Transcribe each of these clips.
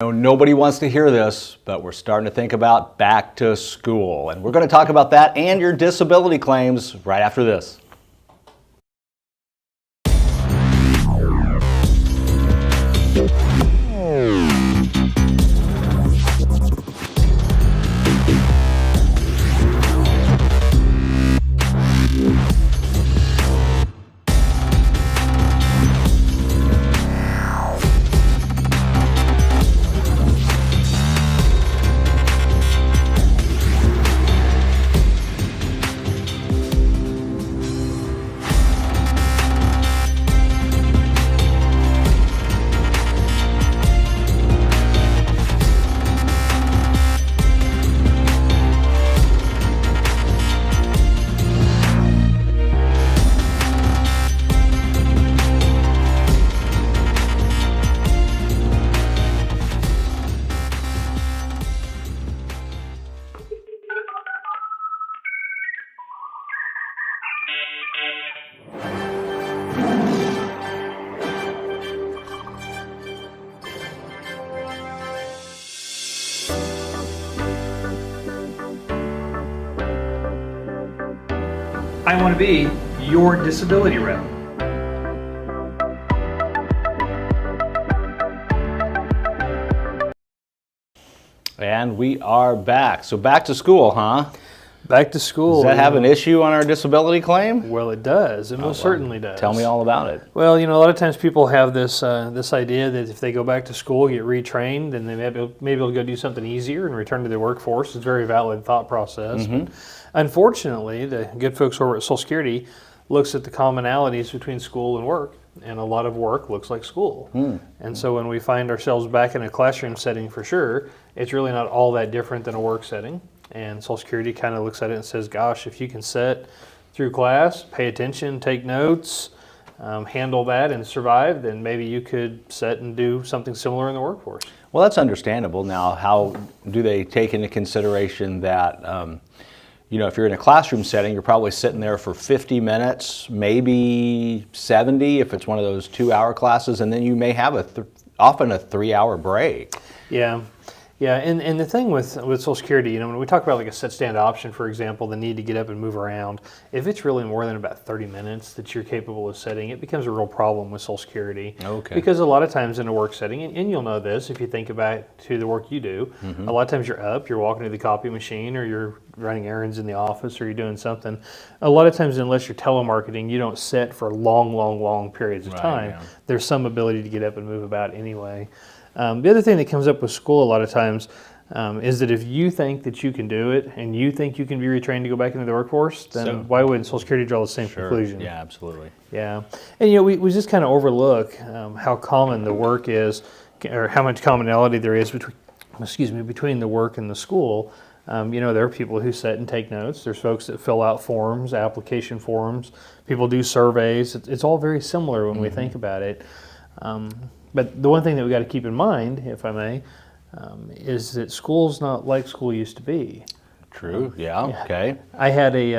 Nobody wants to hear this, but we're starting to think about back to school. And we're going to talk about that and your disability claims right after this. I want to be your disability rep. And we are back. So back to school, huh? Back to school. Does that have an issue on our disability claim? Well, it does. It most certainly does. Tell me all about it. Well, a lot of times people have this this idea that if they go back to school, get retrained, then they maybe they'll go do something easier and return to their workforce. It's a very valid thought process. But unfortunately, the good folks over at Social Security looks at the commonalities between school and work, and a lot of work looks like school. And so when we find ourselves back in a classroom setting, for sure, it's really not all that different than a work setting. And Social Security kind of looks at it and says, gosh, if you can sit through class, pay attention, take notes, handle that and survive, then maybe you could sit and do something similar in the workforce. Well, that's understandable. Now, how do they take into consideration that, if you're in a classroom setting, you're probably sitting there for 50 minutes, maybe 70 if it's one of those 2-hour classes, and then you may have often a 3-hour break. Yeah, and the thing with Social Security, when we talk about like a sit-stand option, for example, the need to get up and move around, if it's really more than about 30 minutes that you're capable of sitting, it becomes a real problem with Social Security. Okay. Because a lot of times in a work setting, and you'll know this if you think about to the work you do, a lot of times you're up, you're walking to the copy machine, or you're running errands in the office, or you're doing something. A lot of times, unless you're telemarketing, you don't sit for long periods of time. Yeah. There's some ability to get up and move about anyway. The other thing that comes up with school a lot of times is that if you think that you can do it and you think you can be retrained to go back into the workforce, then why wouldn't Social Security draw the same conclusion? Yeah, absolutely. Yeah. And we just kind of overlook how common the work is, or how much commonality there is between the work and the school. There are people who sit and take notes. There's folks that fill out forms, application forms. People do surveys. It's all very similar when we think about it. But the one thing that we got to keep in mind, if I may, is that school's not like school used to be. True. Yeah. Okay. I had a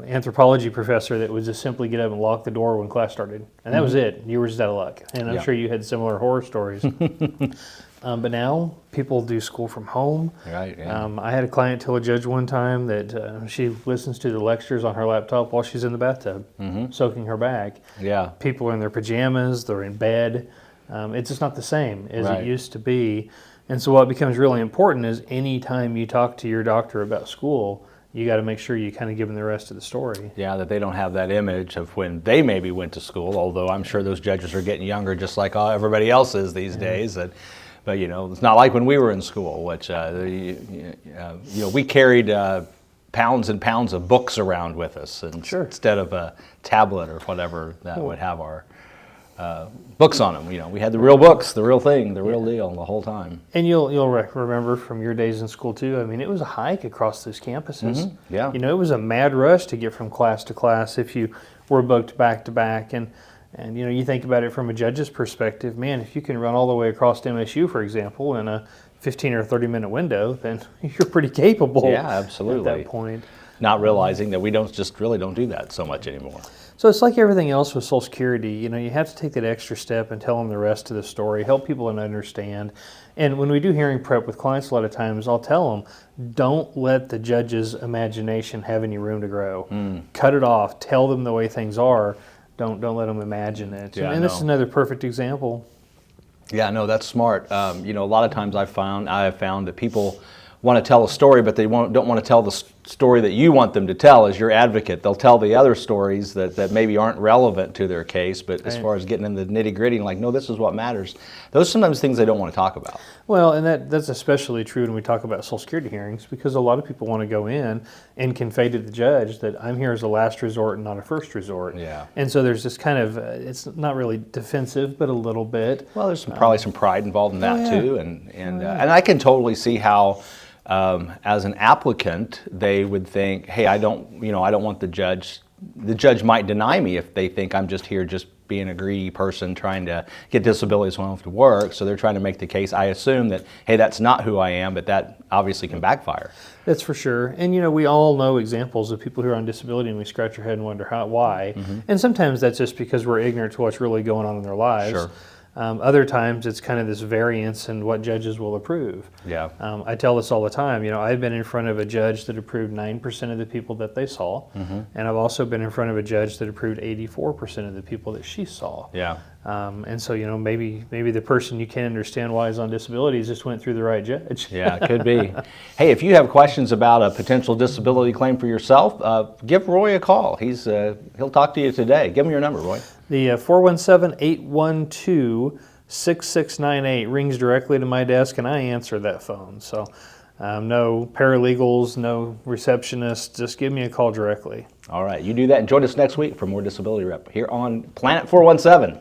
anthropology professor that would just simply get up and lock the door when class started, and that was it. You were just out of luck. And I'm sure you had similar horror stories. But now people do school from home. Right. Yeah. I had a client tell a judge one time that she listens to the lectures on her laptop while she's in the bathtub, soaking her back. Yeah. People are in their pajamas. They're in bed. It's just not the same as it used to be. And so what becomes really important is any time you talk to your doctor about school, you got to make sure you kind of give them the rest of the story. Yeah, that they don't have that image of when they maybe went to school, although I'm sure those judges are getting younger just like everybody else is these days. But it's not like when we were in school, which we carried pounds and pounds of books around with us, and instead of a tablet or whatever that would have our books on them. We had the real books, the real thing, the real deal the whole time. And you'll remember from your days in school too. I mean, it was a hike across those campuses. Yeah. It was a mad rush to get from class to class if you were booked back to back. And you think about it from a judge's perspective, man, if you can run all the way across to MSU, for example, in a 15 or 30 minute window, then you're pretty capable. Yeah, absolutely. At that point. Not realizing that we don't do that so much anymore. So it's like everything else with Social Security. You know, you have to take that extra step and tell them the rest of the story, help people to understand. And when we do hearing prep with clients, a lot of times I'll tell them, don't let the judge's imagination have any room to grow. Cut it off. Tell them the way things are. Don't let them imagine it. Yeah, and this is another perfect example. Yeah, no, that's smart. You know, a lot of times I have found that people want to tell a story, but they don't want to tell the story that you want them to tell as your advocate. They'll tell the other stories that maybe aren't relevant to their case, but as far as getting in the nitty-gritty, like, no, this is what matters. Those are sometimes things they don't want to talk about. Well, and that's especially true when we talk about Social Security hearings, because a lot of people want to go in and convey to the judge that I'm here as a last resort and not a first resort. Yeah. And so there's this kind of, it's not really defensive, but a little bit. Well, there's probably some pride involved in that too, and I can totally see how, as an applicant, they would think, hey, I don't want the judge. The judge might deny me if they think I'm just here just being a greedy person trying to get disability so I don't have to work. So they're trying to make the case. I assume that, hey, that's not who I am, but that obviously can backfire. That's for sure. And you know, we all know examples of people who are on disability, and we scratch our head and wonder why. And sometimes that's just because we're ignorant to what's really going on in their lives. Sure. Other times it's kind of this variance in what judges will approve. Yeah. I tell this all the time. You know, I've been in front of a judge that approved 9% of the people that they saw, and I've also been in front of a judge that approved 84% of the people that she saw. Yeah. And so, you know, maybe the person you can't understand why is on disability just went through the right judge. Yeah, it could be. Hey, if you have questions about a potential disability claim for yourself, give Roy a call. He'll talk to you today. Give him your number, Roy. The 417-812-6698 rings directly to my desk, and I answer that phone. So no paralegals, no receptionists, just give me a call directly. All right, you do that, and join us next week for more Disability Rep here on Planet 417.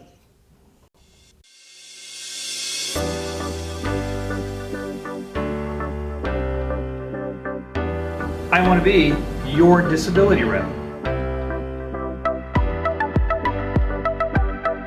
I want to be your disability rep.